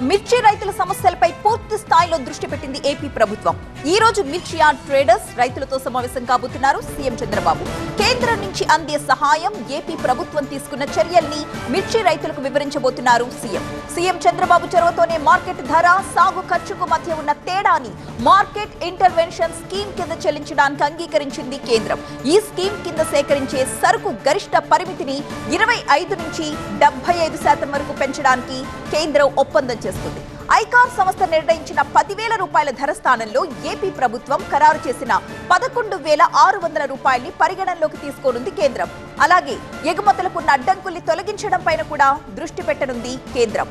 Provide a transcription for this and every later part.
మిర్చి రైతుల సమస్యలపై పూర్తి స్థాయిలో దృష్టి పెట్టింది ఏపీ ప్రభుత్వం. ఈ రోజు మిర్చి యార్డ్ ట్రేడర్స్ రైతులతో సమావేశం కాబోతున్నారు సీఎం చంద్రబాబు. కేంద్రం నుంచి అందే సహాయం, ఏపీ ప్రభుత్వం తీసుకున్న చర్యల్ని మిర్చి రైతులకు వివరించబోతున్నారు సీఎం. సీఎం చంద్రబాబు చొరవతోనే మార్కెట్ ధర, సాగు ఖర్చుకు మధ్య ఉన్న తేడాని మార్కెట్ ఇంటర్వెన్షన్ స్కీమ్ కింద చెల్లించడానికి అంగీకరించింది కేంద్రం. ఈ స్కీమ్ కింద సేకరించే సరుకు గరిష్ట పరిమితిని 25 నుంచి 75% వరకు పెంచడానికి కేంద్రం ఒప్పందం చేస్తుంది. ఐకార్ సంస్థ నిర్ణయించిన 10,000 రూపాయల ధర స్థానంలో ఏపీ ప్రభుత్వం ఖరారు చేసిన 11,600 రూపాయల్ని పరిగణనలోకి తీసుకోనుంది కేంద్రం. అలాగే ఎగుమతులకున్న అడ్డంకుల్ని తొలగించడం పైన కూడా దృష్టి పెట్టనుంది కేంద్రం.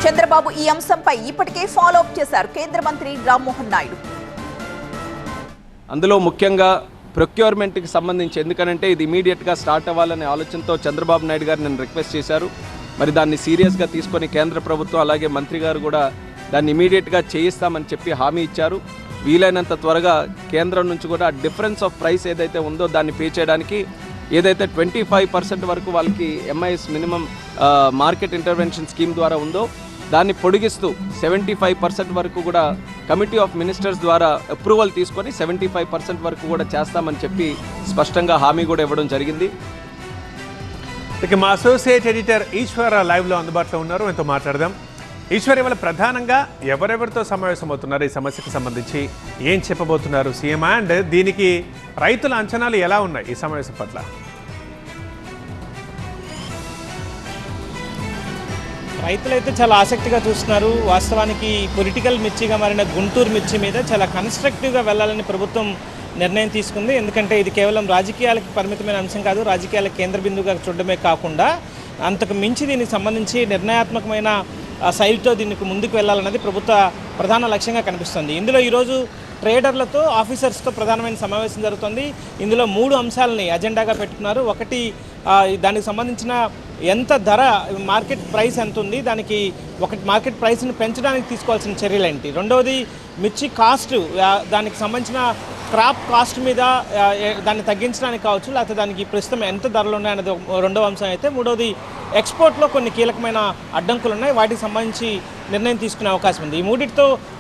చంద్రబాబు ఈ అంశంపై ఇప్పటికే ఫాలో అప్ చేశారు కేంద్ర మంత్రి రామ్మోహన్ నాయుడు. అందులో ముఖ్యంగా ప్రొక్యూర్మెంట్కి సంబంధించి, ఎందుకనంటే ఇది ఇమీడియట్గా స్టార్ట్ అవ్వాలనే ఆలోచనతో చంద్రబాబు నాయుడు గారు నన్ను రిక్వెస్ట్ చేశారు. మరి దాన్ని సీరియస్గా తీసుకొని కేంద్ర ప్రభుత్వం అలాగే మంత్రి గారు కూడా దాన్ని ఇమీడియట్గా చేయిస్తామని చెప్పి హామీ ఇచ్చారు. వీలైనంత త్వరగా కేంద్రం నుంచి కూడా డిఫరెన్స్ ఆఫ్ ప్రైస్ ఏదైతే ఉందో దాన్ని పే చేయడానికి ఏదైతే 25% వరకు వాళ్ళకి MIS minimum market intervention scheme ద్వారా ఉందో దాన్ని పొడిగిస్తూ 75% వరకు కూడా కమిటీ ఆఫ్ మినిస్టర్స్ ద్వారా అప్రూవల్ తీసుకొని 75% వరకు కూడా చేస్తామని చెప్పి స్పష్టంగా హామీ కూడా ఇవ్వడం జరిగింది. ఇక మా అసోసియేట్ ఎడిటర్ ఈశ్వర్ లైవ్లో అందుబాటులో ఉన్నారు, ఎంతో మాట్లాడదాం. ఈశ్వర్, ఇవాళ ప్రధానంగా ఎవరెవరితో సమావేశం అవుతున్నారు, ఈ సమస్యకు సంబంధించి ఏం చెప్పబోతున్నారు సీఎం, అండ్ దీనికి రైతుల అంచనాలు ఎలా ఉన్నాయి ఈ సమావేశం పట్ల? రైతులైతే చాలా ఆసక్తిగా చూస్తున్నారు. వాస్తవానికి పొలిటికల్ మిర్చిగా మారిన గుంటూరు మిర్చి మీద చాలా కన్స్ట్రక్టివ్గా వెళ్ళాలని ప్రభుత్వం నిర్ణయం తీసుకుంది. ఎందుకంటే ఇది కేవలం రాజకీయాలకు పరిమితమైన అంశం కాదు, రాజకీయాల కేంద్ర బిందువుగా చూడడమే కాకుండా అంతకు మించి దీనికి సంబంధించి నిర్ణయాత్మకమైన శైలితో దీనికి ముందుకు వెళ్ళాలన్నది ప్రభుత్వ ప్రధాన లక్ష్యంగా కనిపిస్తుంది. ఇందులో ఈరోజు ట్రేడర్లతో, ఆఫీసర్స్తో ప్రధానమైన సమావేశం జరుగుతుంది. ఇందులో 3 అంశాలని అజెండాగా పెట్టుకున్నారు. ఒకటి, దానికి సంబంధించిన ఎంత ధర, మార్కెట్ ప్రైస్ ఎంత ఉంది, దానికి ఒకటి మార్కెట్ ప్రైస్ని పెంచడానికి తీసుకోవాల్సిన చర్యలు ఏంటి. రెండవది మిర్చి కాస్ట్, దానికి సంబంధించిన క్రాప్ కాస్ట్ మీద దాన్ని తగ్గించడానికి కావచ్చు, లేకపోతే దానికి ప్రస్తుతం ఎంత ధరలు ఉన్నాయనేది రెండవ అంశం అయితే, మూడవది ఎక్స్పోర్ట్లో కొన్ని కీలకమైన అడ్డంకులు ఉన్నాయి, వాటికి సంబంధించి నిర్ణయం తీసుకునే అవకాశం ఉంది.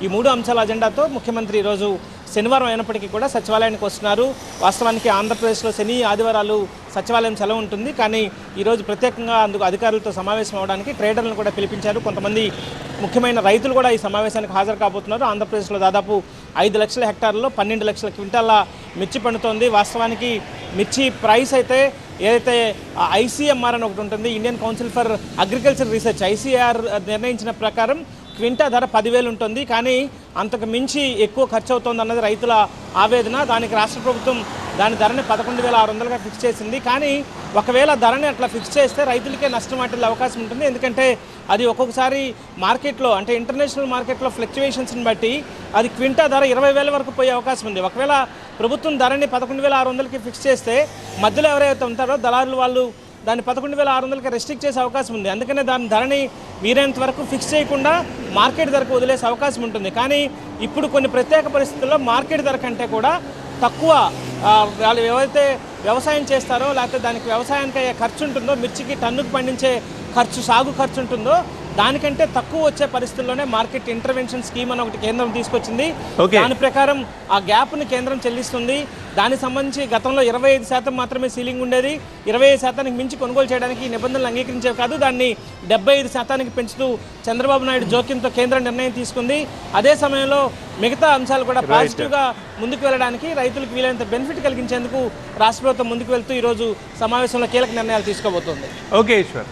ఈ 3 అంశాల అజెండాతో ముఖ్యమంత్రి ఈరోజు శనివారం అయినప్పటికీ కూడా సచివాలయానికి వస్తున్నారు. వాస్తవానికి ఆంధ్రప్రదేశ్లో శని, ఆదివారాలు సచివాలయం సెలవు ఉంటుంది. కానీ ఈరోజు ప్రత్యేకంగా అందుకు అధికారులతో సమావేశం అవడానికి ట్రేడర్లను కూడా పిలిపించారు. కొంతమంది ముఖ్యమైన రైతులు కూడా ఈ సమావేశానికి హాజరు కాబోతున్నారు. ఆంధ్రప్రదేశ్లో దాదాపు 5 లక్షల హెక్టార్లలో 12 లక్షల క్వింటాల మిర్చి పండుతోంది. వాస్తవానికి మిర్చి ప్రైస్ అయితే ఏదైతే ఐసీఎంఆర్ అని ఒకటి ఉంటుంది, Indian council for agriculture research, ICR నిర్ణయించిన ప్రకారం క్వింటా ధర 10,000 ఉంటుంది. కానీ అంతకు మించి ఎక్కువ ఖర్చు అవుతుంది అన్నది రైతుల ఆవేదన. దానికి రాష్ట్ర ప్రభుత్వం దాని ధరని 11,600గా ఫిక్స్ చేసింది. కానీ ఒకవేళ ధరని అట్లా ఫిక్స్ చేస్తే రైతులకే నష్టం వాటిల్లే అవకాశం ఉంటుంది. ఎందుకంటే అది ఒక్కొక్కసారి మార్కెట్లో, అంటే ఇంటర్నేషనల్ మార్కెట్లో ఫ్లక్చువేషన్స్ని బట్టి అది క్వింటా ధర 20,000 వరకు పోయే అవకాశం ఉంది. ఒకవేళ ప్రభుత్వం ధరని 11,600కి ఫిక్స్ చేస్తే మధ్యలో ఎవరైతే ఉంటారో దళారులు, వాళ్ళు దాన్ని 11,600కి రెస్ట్రిక్ట్ చేసే అవకాశం ఉంది. అందుకనే దాని ధరని వీరైనంత వరకు ఫిక్స్ చేయకుండా మార్కెట్ ధరకు వదిలేసే అవకాశం ఉంటుంది. కానీ ఇప్పుడు కొన్ని ప్రత్యేక పరిస్థితుల్లో మార్కెట్ ధర కంటే కూడా తక్కువ, వాళ్ళు ఎవరైతే వ్యవసాయం చేస్తారో లేకపోతే దానికి వ్యవసాయానికి అయ్యే ఖర్చు ఉంటుందో, మిర్చికి టన్నుకు పండించే ఖర్చు, సాగు ఖర్చు ఉంటుందో దానికంటే తక్కువ వచ్చే పరిస్థితుల్లోనే మార్కెట్ ఇంటర్వెన్షన్ స్కీమ్ అని ఒకటి కేంద్రం తీసుకొచ్చింది. దాని ప్రకారం ఆ గ్యాప్ని కేంద్రం చెల్లిస్తుంది. దానికి సంబంధించి గతంలో 25% మాత్రమే సీలింగ్ ఉండేది. 25%కి మించి కొనుగోలు చేయడానికి నిబంధనలు అంగీకరించేవి కాదు. దాన్ని 75%కి పెంచుతూ చంద్రబాబు నాయుడు జోక్యంతో కేంద్రం నిర్ణయం తీసుకుంది. అదే సమయంలో మిగతా అంశాలు కూడా పాజిటివ్గా ముందుకు వెళ్ళడానికి, రైతులకు వీలైనంత బెనిఫిట్ కలిగించేందుకు రాష్ట్ర ప్రభుత్వం ముందుకు వెళ్తూ ఈరోజు సమావేశంలో కీలక నిర్ణయాలు తీసుకోబోతోంది. ఓకే ఈశ్వర్.